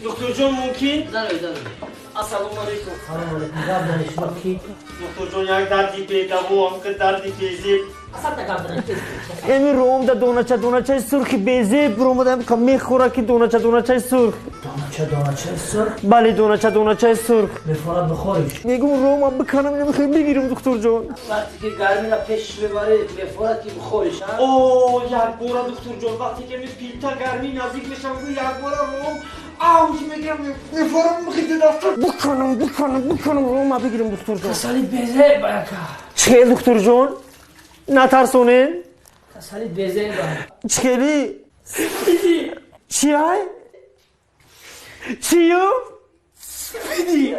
دکتر جان ممکن؟ ضرور السلام علیکم. سلام علیکم قبل شما کی دکتر جان یک دردی پیدا و هم که دردی پیزید. اصلا قبل امی روم دا دونچه سرخ بیزیب روم دا که میخوره که دونچه سرخ. دونچه سر بله دونچه سرخ. میفورد بخوریش میگم روم هم بکنم نمیخوام بگیرم دکتر جان. وقتی که گرمی را پیش ببری میفورد که بخوریش ها اوه یک بار دکتر جان وقتی که می پیتا گرمی نزدیک میشم و یک بار روم آوش میگم میفورم خیلی دفتر بکنم روم هم بگیرم دکتر جان. تسلی بیزه باید چه دکتر جان؟ نترسونین؟ تسلی بیزه باید چخیلی؟ چی های؟ چیو؟ سپیدی